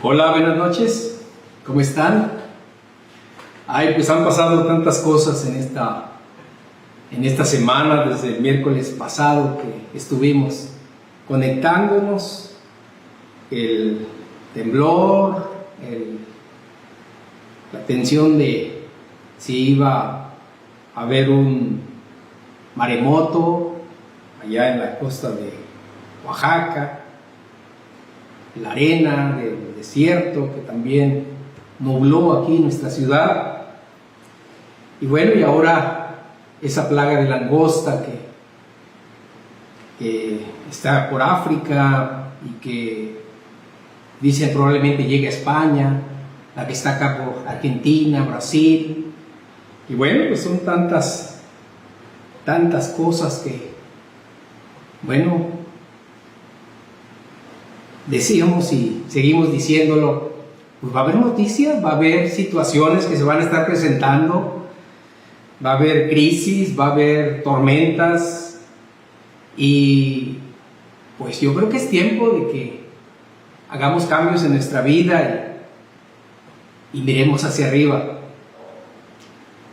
Hola, buenas noches. ¿Cómo están? Ay, pues han pasado tantas cosas en esta semana, desde el miércoles pasado que estuvimos conectándonos, el temblor, la tensión de si iba a haber un maremoto allá en la costa de Oaxaca, la arena del desierto que también nubló aquí nuestra ciudad. Y bueno, y ahora esa plaga de langosta que está por África y que dicen probablemente llegue a España, la que está acá por Argentina, Brasil. Y bueno, pues son tantas cosas que, bueno, decíamos y seguimos diciéndolo, pues va a haber noticias, va a haber situaciones que se van a estar presentando, va a haber crisis, va a haber tormentas, y pues yo creo que es tiempo de que hagamos cambios en nuestra vida y miremos hacia arriba.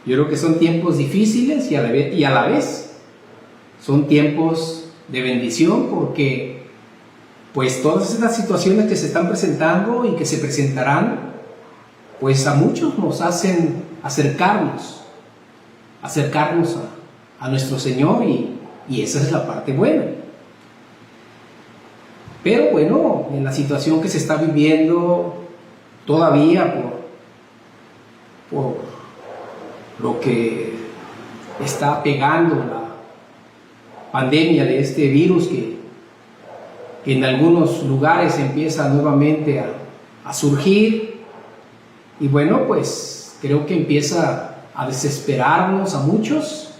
Yo creo que son tiempos difíciles y a la vez son tiempos de bendición, porque pues todas estas situaciones que se están presentando y que se presentarán, pues a muchos nos hacen acercarnos a nuestro Señor, y esa es la parte buena. Pero bueno, en la situación que se está viviendo todavía por lo que está pegando la pandemia de este virus que en algunos lugares empieza nuevamente a surgir, y bueno, pues creo que empieza a desesperarnos a muchos,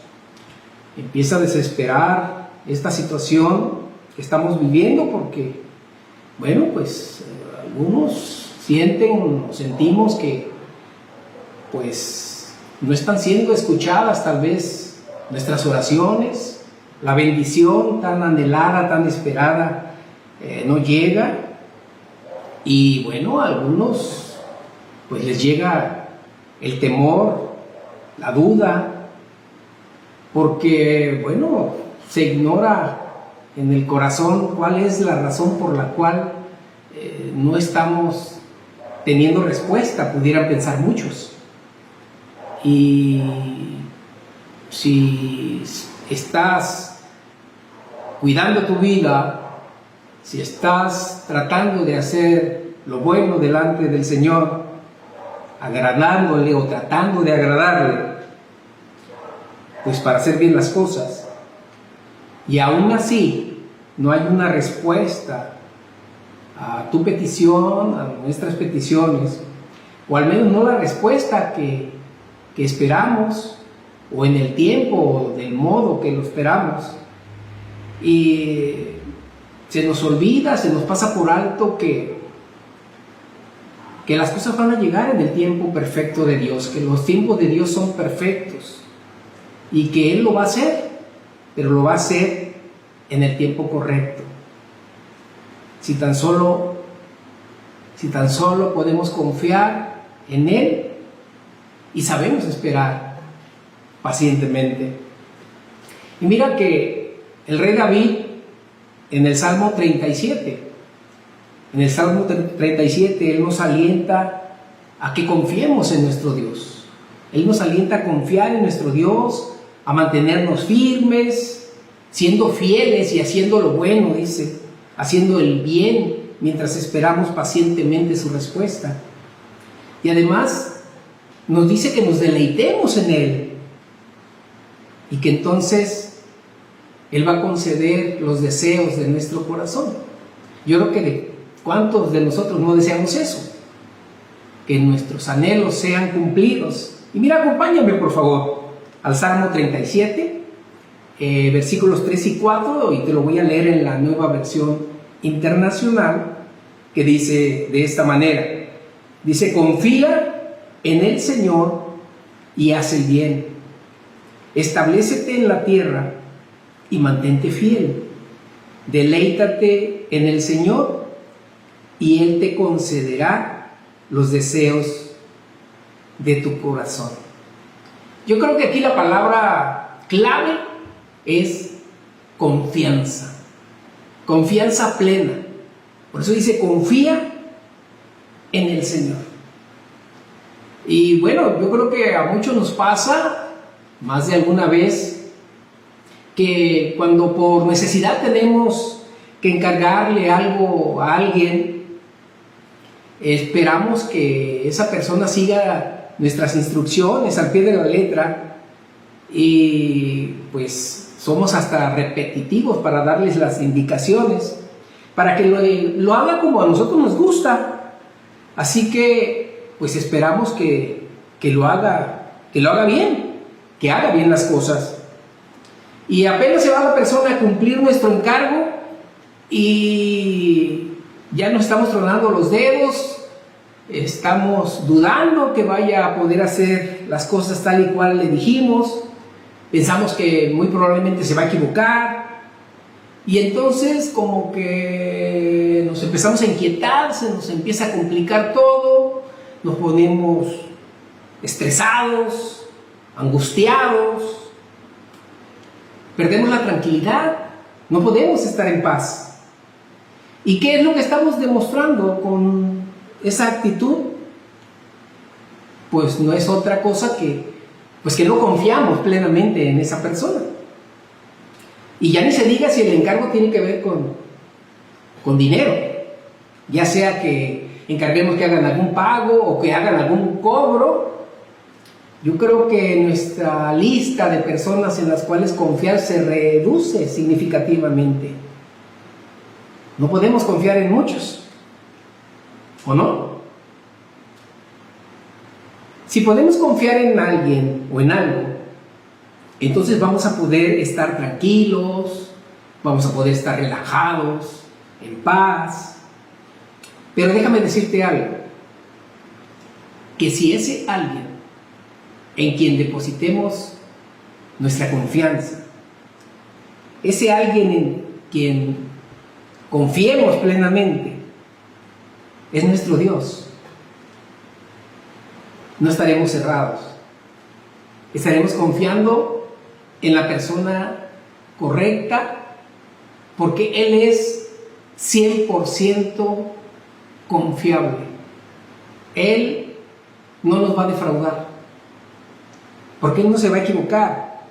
empieza a desesperar esta situación que estamos viviendo, porque bueno, pues algunos sienten o sentimos que pues no están siendo escuchadas tal vez nuestras oraciones, la bendición tan anhelada, tan esperada no llega, y bueno, a algunos pues les llega el temor, la duda, porque bueno, se ignora en el corazón cuál es la razón por la cual no estamos teniendo respuesta, pudieran pensar muchos. Y si estás cuidando tu vida, si estás tratando de hacer lo bueno delante del Señor, agradándole o tratando de agradarle, pues para hacer bien las cosas, y aún así no hay una respuesta a tu petición, a nuestras peticiones, o al menos no la respuesta que esperamos, o en el tiempo o del modo que lo esperamos, y se nos olvida, se nos pasa por alto que las cosas van a llegar en el tiempo perfecto de Dios, que los tiempos de Dios son perfectos y que Él lo va a hacer, pero lo va a hacer en el tiempo correcto. Si tan solo podemos confiar en Él y sabemos esperar pacientemente. Y mira que el rey David, en el Salmo 37, Él nos alienta a que confiemos en nuestro Dios. Él nos alienta a confiar en nuestro Dios, a mantenernos firmes, siendo fieles y haciendo lo bueno, dice, haciendo el bien mientras esperamos pacientemente su respuesta. Y además nos dice que nos deleitemos en Él, y que entonces Él va a conceder los deseos de nuestro corazón. Yo creo que ¿cuántos de nosotros no deseamos eso? Que nuestros anhelos sean cumplidos. Y mira, acompáñame por favor al Salmo 37, versículos 3 y 4, y te lo voy a leer en la Nueva Versión Internacional, que dice de esta manera. Dice: confía en el Señor y haz el bien. Establécete en la tierra y mantente fiel. Deleítate en el Señor y Él te concederá los deseos de tu corazón. Yo creo que aquí la palabra clave es confianza, confianza plena. Por eso dice, confía en el Señor. Y bueno, yo creo que a muchos nos pasa, más de alguna vez, que cuando por necesidad tenemos que encargarle algo a alguien, esperamos que esa persona siga nuestras instrucciones al pie de la letra, y pues somos hasta repetitivos para darles las indicaciones, para que lo haga como a nosotros nos gusta. Así que pues esperamos que lo haga bien, que haga bien las cosas. Y apenas se va la persona a cumplir nuestro encargo y ya nos estamos tronando los dedos, estamos dudando que vaya a poder hacer las cosas tal y cual le dijimos, pensamos que muy probablemente se va a equivocar, y entonces como que nos empezamos a inquietar, se nos empieza a complicar todo, nos ponemos estresados, angustiados, perdemos la tranquilidad, no podemos estar en paz. ¿Y qué es lo que estamos demostrando con esa actitud? Pues no es otra cosa que no confiamos plenamente en esa persona. Y ya ni se diga si el encargo tiene que ver con dinero, ya sea que encarguemos que hagan algún pago o que hagan algún cobro. Yo creo que nuestra lista de personas en las cuales confiar se reduce significativamente. No podemos confiar en muchos, ¿o no? Si podemos confiar en alguien o en algo, entonces vamos a poder estar tranquilos, vamos a poder estar relajados, en paz. Pero déjame decirte algo, que si ese alguien en quien depositemos nuestra confianza, ese alguien en quien confiemos plenamente, es nuestro Dios, no estaremos cerrados, estaremos confiando en la persona correcta, porque Él es 100% confiable. Él no nos va a defraudar, porque Él no se va a equivocar.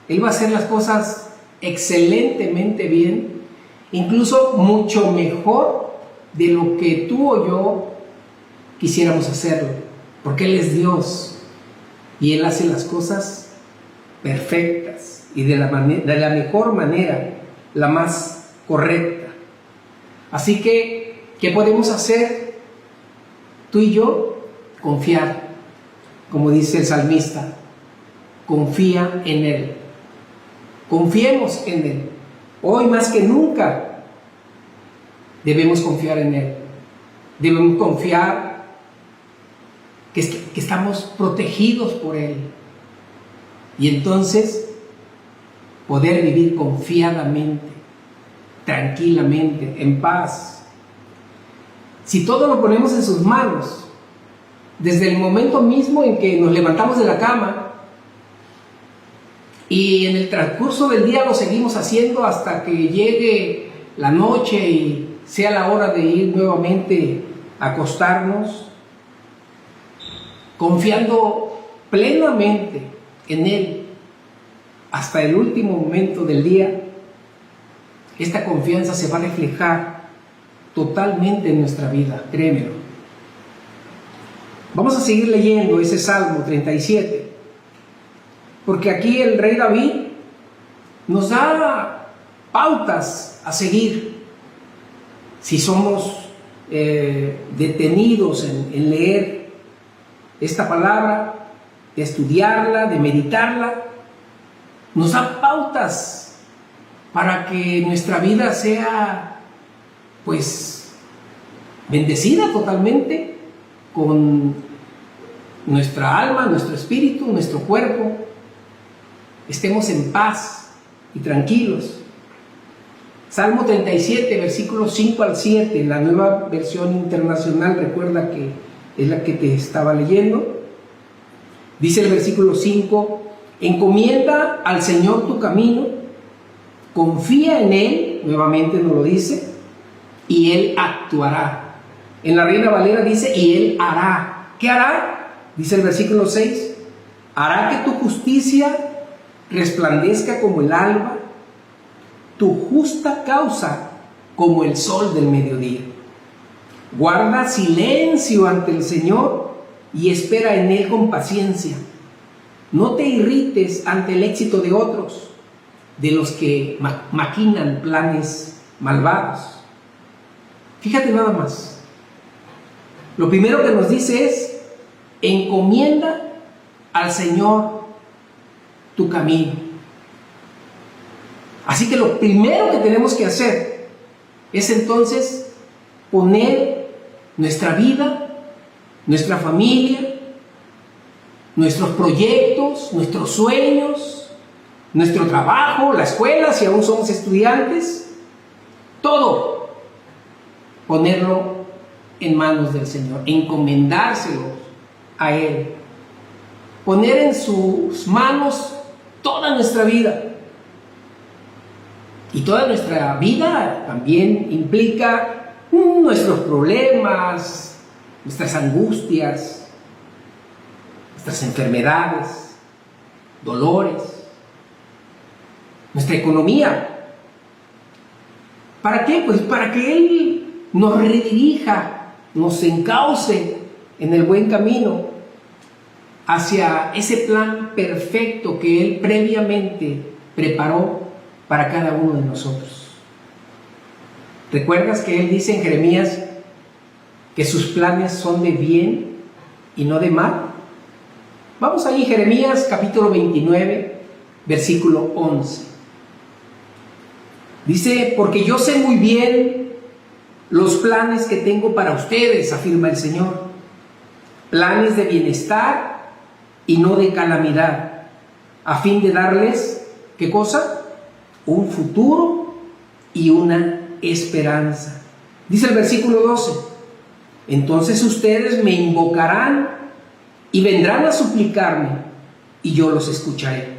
Él va a hacer las cosas excelentemente bien, incluso mucho mejor de lo que tú o yo quisiéramos hacerlo, porque Él es Dios y Él hace las cosas perfectas y de la mejor manera, la más correcta. Así que, ¿qué podemos hacer tú y yo? Confiar, como dice el salmista, confía en Él. Confiemos en Él. Hoy más que nunca debemos confiar en Él. Debemos confiar que estamos protegidos por Él. Y entonces poder vivir confiadamente, tranquilamente, en paz. Si todo lo ponemos en sus manos, desde el momento mismo en que nos levantamos de la cama y en el transcurso del día lo seguimos haciendo hasta que llegue la noche y sea la hora de ir nuevamente a acostarnos, confiando plenamente en Él hasta el último momento del día, esta confianza se va a reflejar totalmente en nuestra vida, créemelo. Vamos a seguir leyendo ese Salmo 37, porque aquí el rey David nos da pautas a seguir si somos detenidos en leer esta palabra, de estudiarla, de meditarla. Nos da pautas para que nuestra vida sea pues bendecida totalmente, con nuestra alma, nuestro espíritu, nuestro cuerpo, estemos en paz y tranquilos. Salmo 37, versículos 5 al 7, la Nueva Versión Internacional, recuerda que es la que te estaba leyendo. Dice el versículo 5, encomienda al Señor tu camino, confía en Él, nuevamente nos lo dice, y Él actuará. En la Reina Valera dice, y Él hará. ¿Qué hará? Dice el versículo 6, hará que tu justicia resplandezca como el alba, tu justa causa como el sol del mediodía. Guarda silencio ante el Señor y espera en Él con paciencia. No te irrites ante el éxito de otros, de los que maquinan planes malvados. Fíjate nada más. Lo primero que nos dice es, encomienda al Señor tu camino. Así que lo primero que tenemos que hacer es entonces poner nuestra vida, nuestra familia, nuestros proyectos, nuestros sueños, nuestro trabajo, la escuela, si aún somos estudiantes, todo, ponerlo en manos del Señor, encomendárselo a Él, poner en sus manos toda nuestra vida. Y toda nuestra vida también implica nuestros problemas, nuestras angustias, nuestras enfermedades, dolores, nuestra economía. ¿Para qué? Pues para que Él nos redirija, nos encauce en el buen camino hacia ese plan perfecto que Él previamente preparó para cada uno de nosotros. ¿Recuerdas que Él dice en Jeremías que sus planes son de bien y no de mal? Vamos ahí, Jeremías capítulo 29, versículo 11. Dice, porque yo sé muy bien los planes que tengo para ustedes, afirma el Señor, planes de bienestar y no de calamidad, a fin de darles, ¿qué cosa? Un futuro y una esperanza. Dice el versículo 12, entonces ustedes me invocarán y vendrán a suplicarme y yo los escucharé.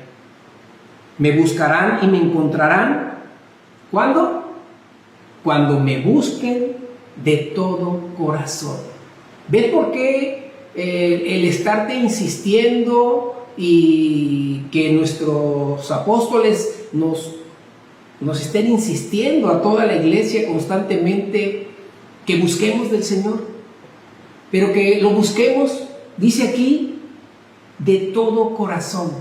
Me buscarán y me encontrarán. ¿Cuándo? Cuando me busquen de todo corazón. ¿Ves por qué el estarte insistiendo y que nuestros apóstoles nos estén insistiendo a toda la iglesia constantemente que busquemos del Señor? Pero que lo busquemos, dice aquí, de todo corazón.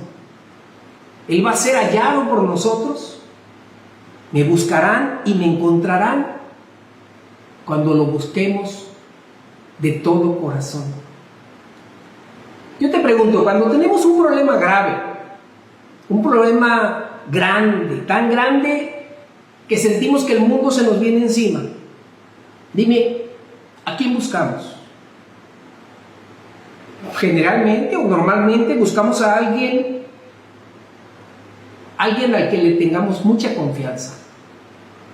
Él va a ser hallado por nosotros. Me buscarán y me encontrarán cuando lo busquemos de todo corazón. Yo te pregunto, cuando tenemos un problema grave, un problema grande, tan grande que sentimos que el mundo se nos viene encima, dime, ¿a quién buscamos? Generalmente o normalmente buscamos a alguien al que le tengamos mucha confianza,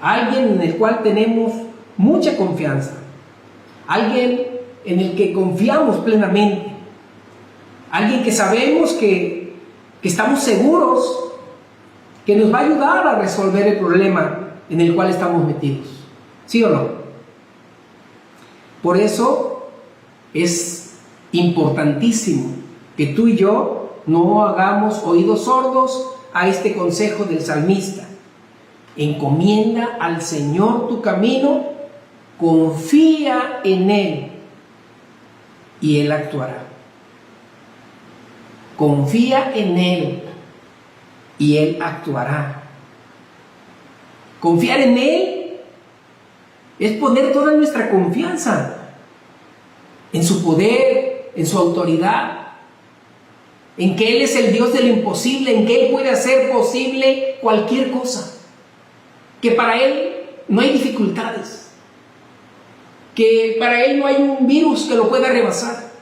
alguien en el cual tenemos mucha confianza, alguien en el que confiamos plenamente, alguien que sabemos que estamos seguros que nos va a ayudar a resolver el problema en el cual estamos metidos. ¿Sí o no? Por eso es importantísimo que tú y yo no hagamos oídos sordos a este consejo del salmista. Encomienda al Señor tu camino, confía en Él y Él actuará. Confía en Él y Él actuará. Confiar en Él es poner toda nuestra confianza en su poder, en su autoridad, en que Él es el Dios de lo imposible, en que Él puede hacer posible cualquier cosa, que para Él no hay dificultades, que para Él no hay un virus que lo pueda rebasar,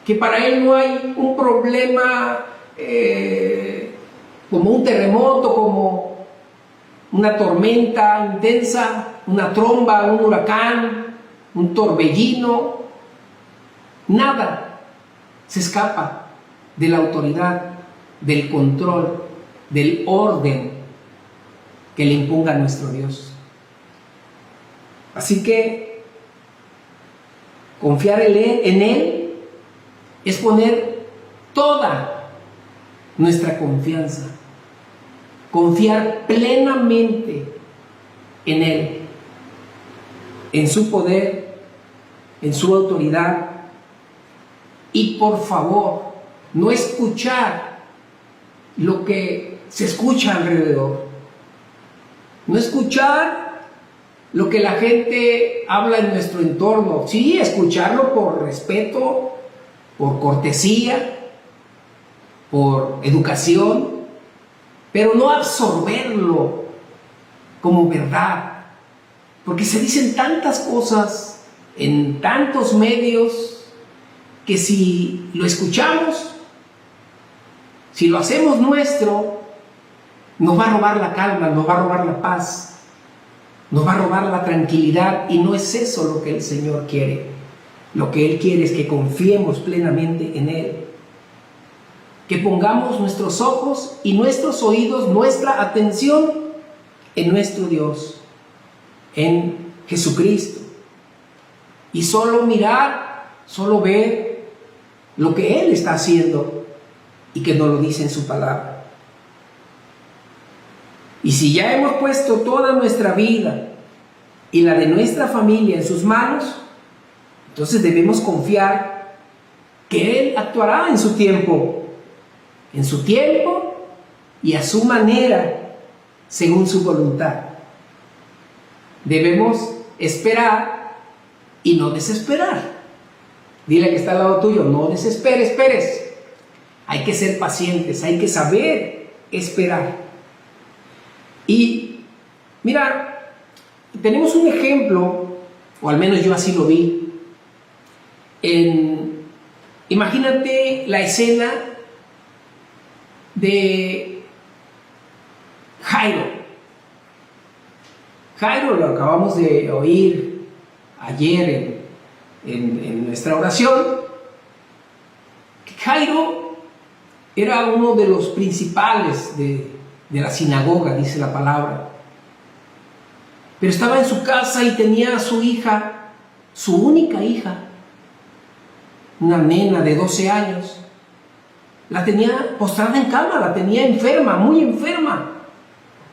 que para Él no hay un problema como un terremoto, como una tormenta intensa, una tromba, un huracán, un torbellino, nada se escapa de la autoridad, del control, del orden que le imponga a nuestro Dios. Así que confiar en Él es poner toda nuestra confianza, confiar plenamente en Él, en su poder, en su autoridad. Y por favor, no escuchar lo que se escucha alrededor, no escuchar lo que la gente habla en nuestro entorno. Sí, escucharlo por respeto, por cortesía, por educación, pero no absorberlo como verdad, porque se dicen tantas cosas en tantos medios que si lo escuchamos, si lo hacemos nuestro, nos va a robar la calma, nos va a robar la paz, nos va a robar la tranquilidad, y no es eso lo que el Señor quiere. Lo que Él quiere es que confiemos plenamente en Él, que pongamos nuestros ojos y nuestros oídos, nuestra atención en nuestro Dios, en Jesucristo, y solo mirar, solo ver lo que Él está haciendo y que nos lo dice en su palabra. Y si ya hemos puesto toda nuestra vida y la de nuestra familia en sus manos, entonces debemos confiar que Él actuará en su tiempo y a su manera, según su voluntad. Debemos esperar y no desesperar. Dile que está al lado tuyo: no desesperes. Hay que ser pacientes, hay que saber esperar. Y mira, tenemos un ejemplo, o al menos yo así lo vi. Imagínate la escena de Jairo. Jairo lo acabamos de oír ayer en nuestra oración. Jairo era uno de los principales de la sinagoga, dice la palabra. Pero estaba en su casa y tenía a su hija, su única hija, una nena de 12 años. La tenía postrada en cama, la tenía enferma, muy enferma.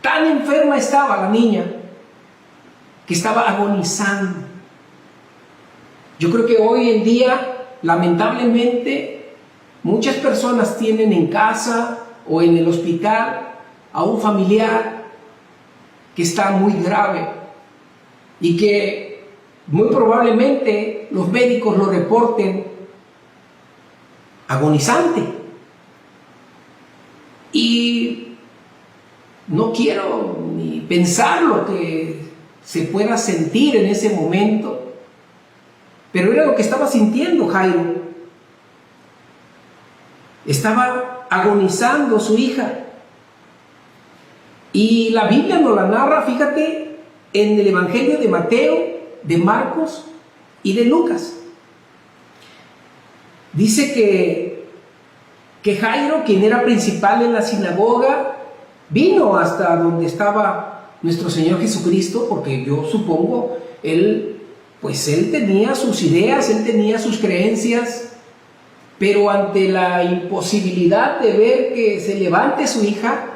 Tan enferma estaba la niña que estaba agonizando. Yo creo que hoy en día, lamentablemente, muchas personas tienen en casa o en el hospital a un familiar que está muy grave y que muy probablemente los médicos lo reporten agonizante. Y no quiero ni pensar lo que se pueda sentir en ese momento, pero era lo que estaba sintiendo Jairo. Estaba agonizando su hija. Y la Biblia nos la narra, fíjate, en el Evangelio de Mateo, de Marcos y de Lucas. Dice que Jairo, quien era principal en la sinagoga, vino hasta donde estaba nuestro Señor Jesucristo, porque yo supongo, él tenía sus ideas, él tenía sus creencias, pero ante la imposibilidad de ver que se levante su hija,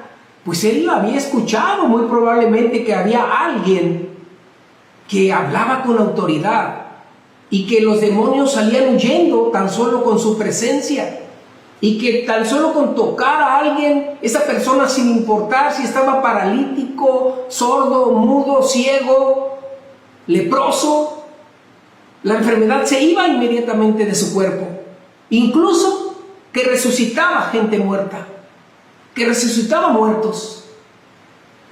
pues él había escuchado muy probablemente que había alguien que hablaba con autoridad y que los demonios salían huyendo tan solo con su presencia, y que tan solo con tocar a alguien, esa persona, sin importar si estaba paralítico, sordo, mudo, ciego, leproso, la enfermedad se iba inmediatamente de su cuerpo. Incluso que resucitaba gente muerta, que resucitaba muertos.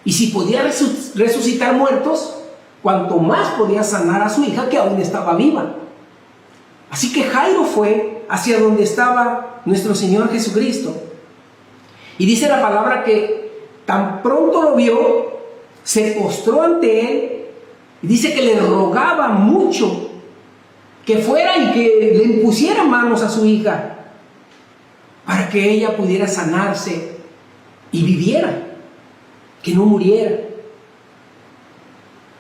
Y si podía resucitar muertos, cuanto más podía sanar a su hija, que aún estaba viva. Así que Jairo fue hacia donde estaba nuestro Señor Jesucristo. Y dice la palabra que tan pronto lo vio, se postró ante él y dice que le rogaba mucho que fuera y que le impusiera manos a su hija para que ella pudiera sanarse y viviera, que no muriera.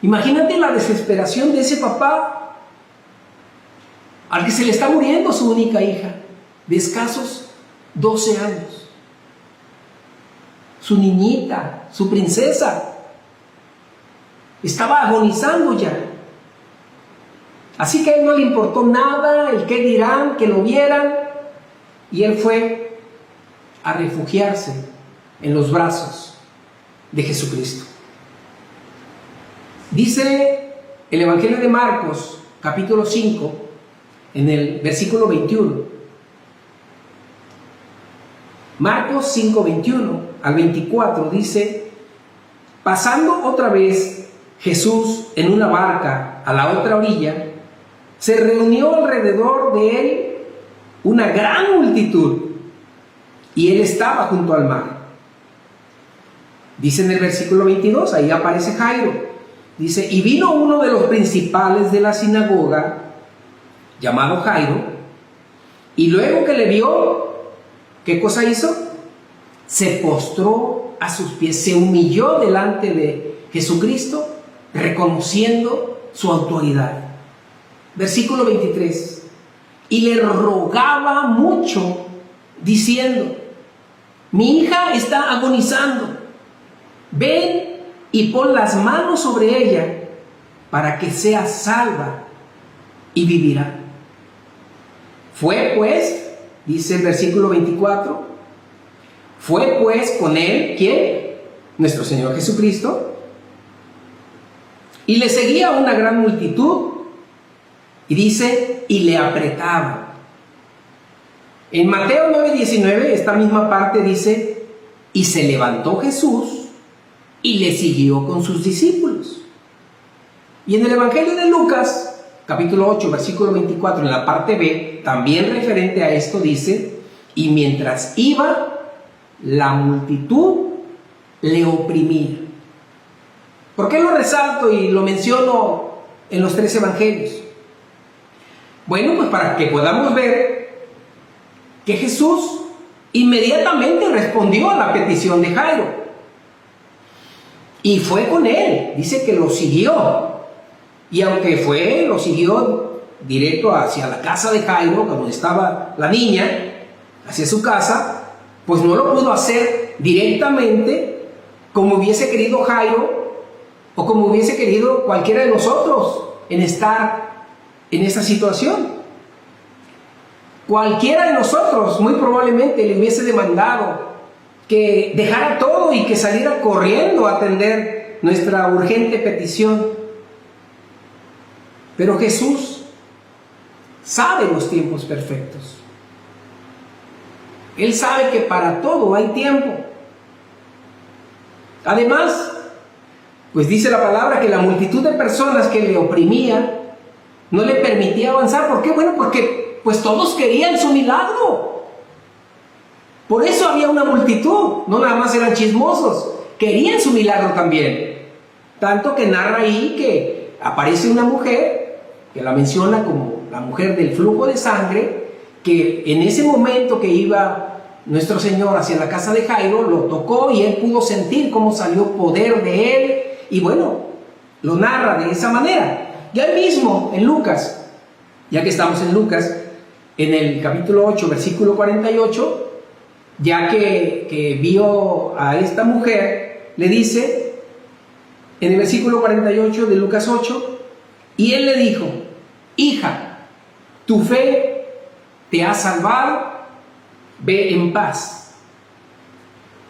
Imagínate la desesperación de ese papá al que se le está muriendo su única hija de escasos 12 años, su niñita, su princesa, estaba agonizando ya. Así que a él no le importó nada, el qué dirán, que lo vieran, y él fue a refugiarse en los brazos de Jesucristo. Dice el Evangelio de Marcos, capítulo 5, en el versículo 21. Marcos 5, 21 al 24 dice: pasando otra vez Jesús en una barca a la otra orilla, se reunió alrededor de él una gran multitud, y él estaba junto al mar. Dice en el versículo 22, ahí aparece Jairo. Dice: y vino uno de los principales de la sinagoga, llamado Jairo, y luego que le vio, ¿qué cosa hizo? Se postró a sus pies, se humilló delante de Jesucristo, reconociendo su autoridad. Versículo 23. Y le rogaba mucho, diciendo: mi hija está agonizando, ven y pon las manos sobre ella para que sea salva y vivirá. Fue pues, dice el versículo 24, fue pues con él, ¿quién? Nuestro Señor Jesucristo, y le seguía una gran multitud, y dice, y le apretaba. En Mateo 9:19, esta misma parte dice: y se levantó Jesús y le siguió con sus discípulos. Y en el Evangelio de Lucas, capítulo 8, versículo 24, en la parte B, también referente a esto, dice: y mientras iba, la multitud le oprimía. ¿Por qué lo resalto y lo menciono en los 3 evangelios? Bueno, pues para que podamos ver que Jesús inmediatamente respondió a la petición de Jairo y fue con él. Dice que lo siguió, y aunque lo siguió directo hacia la casa de Jairo, donde estaba la niña, hacia su casa, pues no lo pudo hacer directamente como hubiese querido Jairo o como hubiese querido cualquiera de nosotros en estar en esa situación. Cualquiera de nosotros muy probablemente le hubiese demandado que dejara todo y que saliera corriendo a atender nuestra urgente petición. Pero Jesús sabe los tiempos perfectos. Él sabe que para todo hay tiempo. Además, pues dice la palabra que la multitud de personas que le oprimía no le permitía avanzar. ¿Por qué? Bueno, porque pues todos querían su milagro. Por eso había una multitud, no nada más eran chismosos, querían su milagro también. Tanto que narra ahí que aparece una mujer, que la menciona como la mujer del flujo de sangre, que en ese momento que iba nuestro Señor hacia la casa de Jairo, lo tocó y él pudo sentir cómo salió poder de él, y bueno, lo narra de esa manera. Ya mismo en Lucas, ya que estamos en Lucas, en el capítulo 8, versículo 48, ya que vio a esta mujer, le dice, en el versículo 48 de Lucas 8, y él le dijo: hija, tu fe te ha salvado, ve en paz.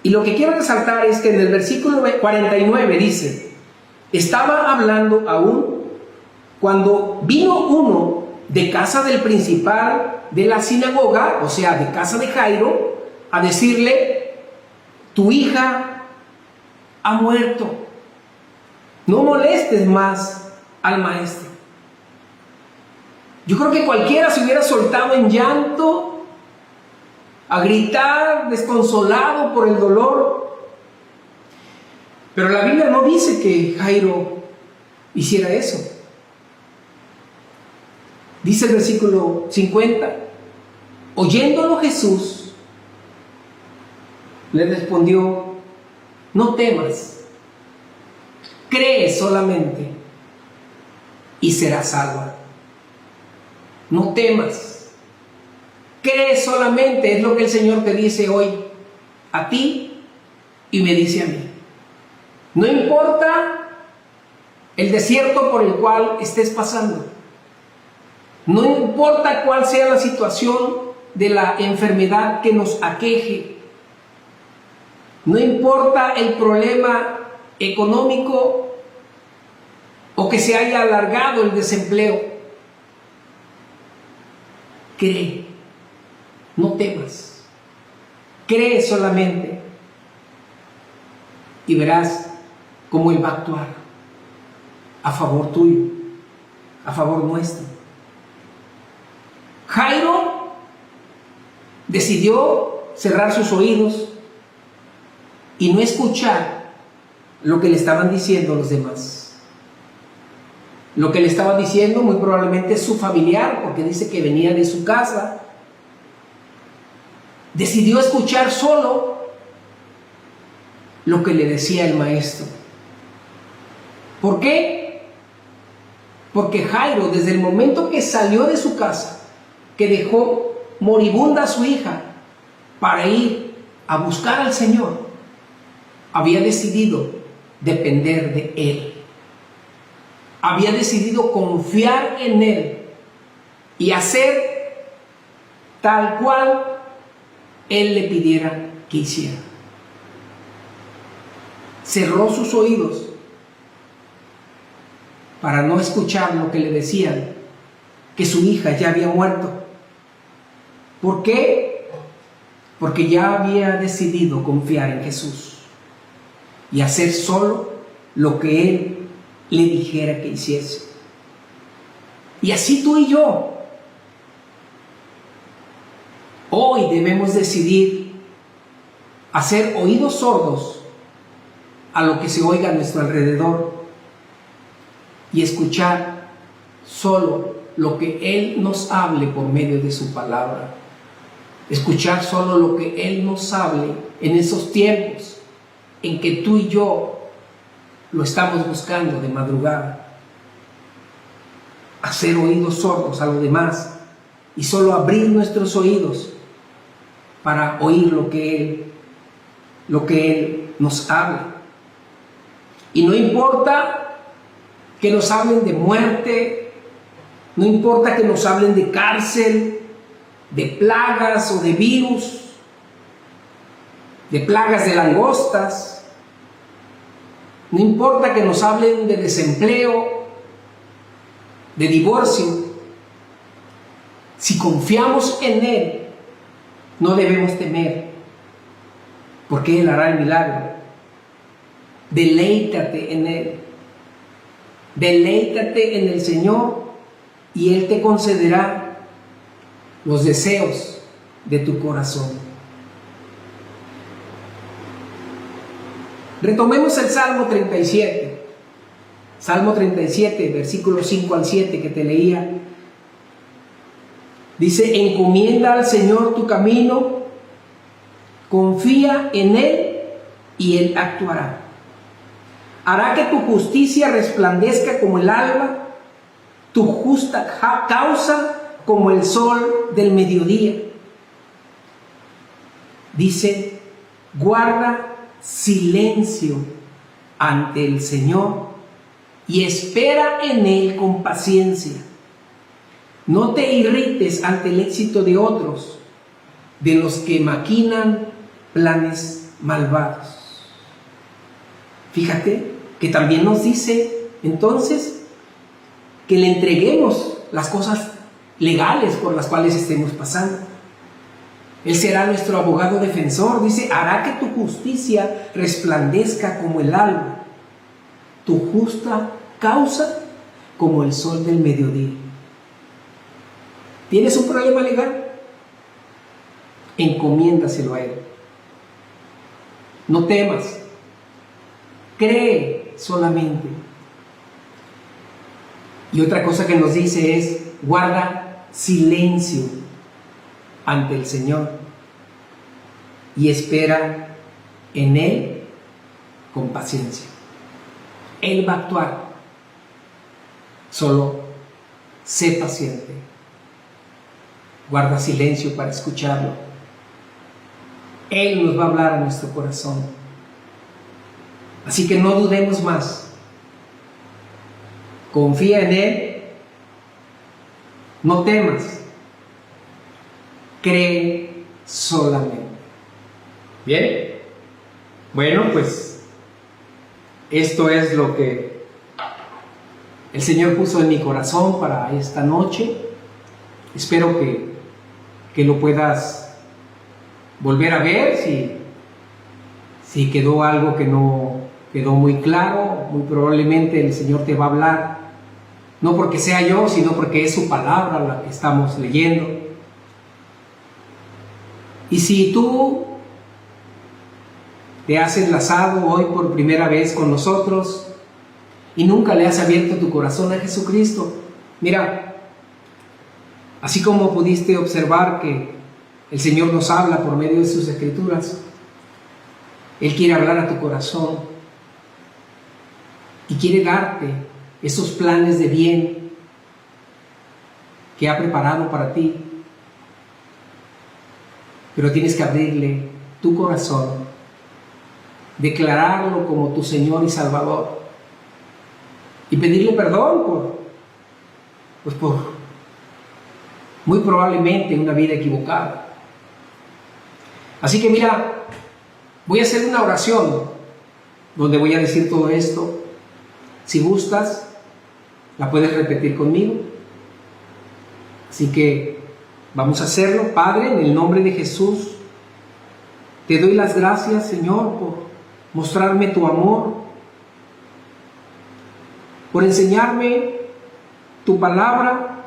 Y lo que quiero resaltar es que en el versículo 49 dice: estaba hablando aún cuando vino uno de casa del principal de la sinagoga, o sea, de casa de Jairo, a decirle: tu hija ha muerto, no molestes más al maestro. Yo creo que cualquiera se hubiera soltado en llanto, a gritar, desconsolado por el dolor. Pero la Biblia no dice que Jairo hiciera eso. Dice el versículo 50, oyéndolo Jesús, le respondió, no temas, cree solamente y serás salva. No temas, cree solamente, es lo que el Señor te dice hoy a ti y me dice a mí. No importa el desierto por el cual estés pasando, no importa cuál sea la situación de la enfermedad que nos aqueje, no importa el problema económico o que se haya alargado el desempleo, cree, no temas, cree solamente y verás cómo Él va a actuar a favor tuyo, a favor nuestro. Jairo decidió cerrar sus oídos y no escuchar lo que le estaban diciendo los demás. Lo que le estaban diciendo muy probablemente es su familiar, porque dice que venía de su casa. Decidió escuchar solo lo que le decía el maestro. ¿Por qué? Porque Jairo, desde el momento que salió de su casa, que dejó moribunda a su hija para ir a buscar al Señor, había decidido depender de Él. Había decidido confiar en Él y hacer tal cual Él le pidiera que hiciera. Cerró sus oídos para no escuchar lo que le decían, que su hija ya había muerto. ¿Por qué? Porque ya había decidido confiar en Jesús y hacer solo lo que Él le dijera que hiciese. Y así tú y yo hoy debemos decidir hacer oídos sordos a lo que se oiga a nuestro alrededor y escuchar solo lo que Él nos hable por medio de su palabra. Escuchar solo lo que Él nos hable en esos tiempos en que tú y yo lo estamos buscando de madrugada. Hacer oídos sordos a lo demás y solo abrir nuestros oídos para oír lo que Él nos habla. Y no importa que nos hablen de muerte, no importa que nos hablen de cárcel, de plagas o de virus, de plagas de langostas. No importa que nos hablen de desempleo, de divorcio. Si confiamos en Él, no debemos temer, porque Él hará el milagro. Deleítate en Él. Deleítate en el Señor y Él te concederá los deseos de tu corazón. Retomemos el Salmo 37. Salmo 37, versículos 5 al 7 que te leía. Dice, encomienda al Señor tu camino, confía en Él y Él actuará. Hará que tu justicia resplandezca como el alba, tu justa causa como el sol del mediodía. Dice, guarda silencio ante el Señor y espera en Él con paciencia. No te irrites ante el éxito de otros, de los que maquinan planes malvados. Fíjate que también nos dice entonces que le entreguemos las cosas legales por las cuales estemos pasando. Él será nuestro abogado defensor. Dice, hará que tu justicia resplandezca como el alba, tu justa causa como el sol del mediodía. ¿Tienes un problema legal? Encomiéndaselo a Él. No temas. cree solamente. Y otra cosa que nos dice es, guarda silencio ante el Señor y espera en Él con paciencia. Él va a actuar, solo sé paciente, guarda silencio para escucharlo. Él nos va a hablar a nuestro corazón, así que no dudemos más, confía en Él, no temas, cree solamente. Bien, bueno, pues esto es lo que el Señor puso en mi corazón para esta noche. Espero que lo puedas volver a ver si quedó algo que no quedó muy claro. Muy probablemente el Señor te va a hablar, no porque sea yo, sino porque es su palabra la que estamos leyendo. Y si tú te has enlazado hoy por primera vez con nosotros y nunca le has abierto tu corazón a Jesucristo, mira, así como pudiste observar que el Señor nos habla por medio de sus escrituras, Él quiere hablar a tu corazón y quiere darte esos planes de bien que ha preparado para ti, pero tienes que abrirle tu corazón, declararlo como tu Señor y Salvador y pedirle perdón por muy probablemente una vida equivocada. Así que mira, voy a hacer una oración donde voy a decir todo esto. Si gustas, la puedes repetir conmigo. Así que vamos a hacerlo. Padre, en el nombre de Jesús, te doy las gracias, Señor, por mostrarme tu amor, por enseñarme tu palabra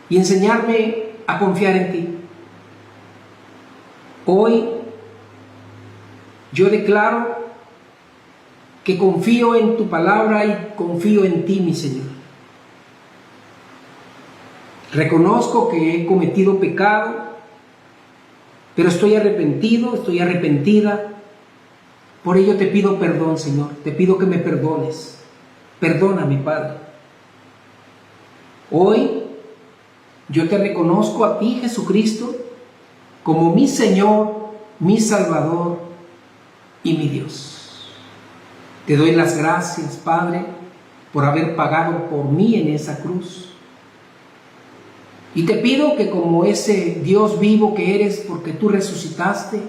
y enseñarme a confiar en ti. Hoy yo declaro que confío en tu palabra y confío en ti, mi Señor. Reconozco que he cometido pecado, pero estoy arrepentido, estoy arrepentida. Por ello te pido perdón, Señor. Te pido que me perdones. Perdona, mi Padre. Hoy yo te reconozco a ti, Jesucristo, como mi Señor, mi Salvador y mi Dios. Te doy las gracias, Padre, por haber pagado por mí en esa cruz. Y te pido que como ese Dios vivo que eres, porque tú resucitaste,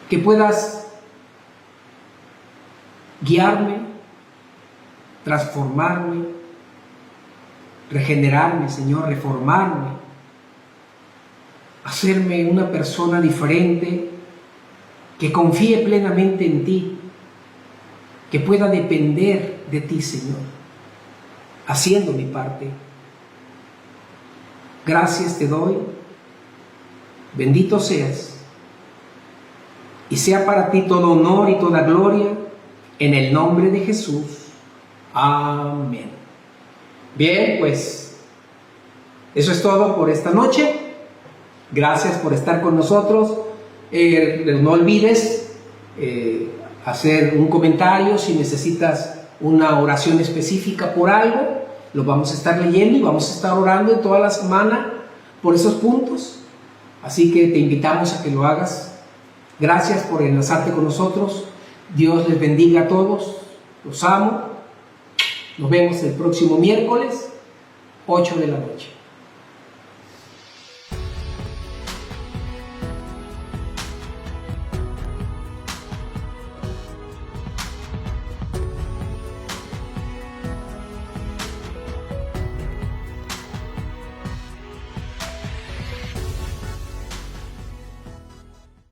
que puedas guiarme, transformarme, regenerarme, Señor, reformarme, hacerme una persona diferente, que confíe plenamente en ti, que pueda depender de ti, Señor, haciendo mi parte. Gracias te doy, bendito seas, y sea para ti todo honor y toda gloria, en el nombre de Jesús. Amén. Bien, pues eso es todo por esta noche. Gracias por estar con nosotros. No olvides hacer un comentario si necesitas una oración específica por algo. Lo vamos a estar leyendo y vamos a estar orando en toda la semana por esos puntos. Así que te invitamos a que lo hagas. Gracias por enlazarte con nosotros. Dios les bendiga a todos. Los amo. Nos vemos el próximo miércoles, 8 de la noche.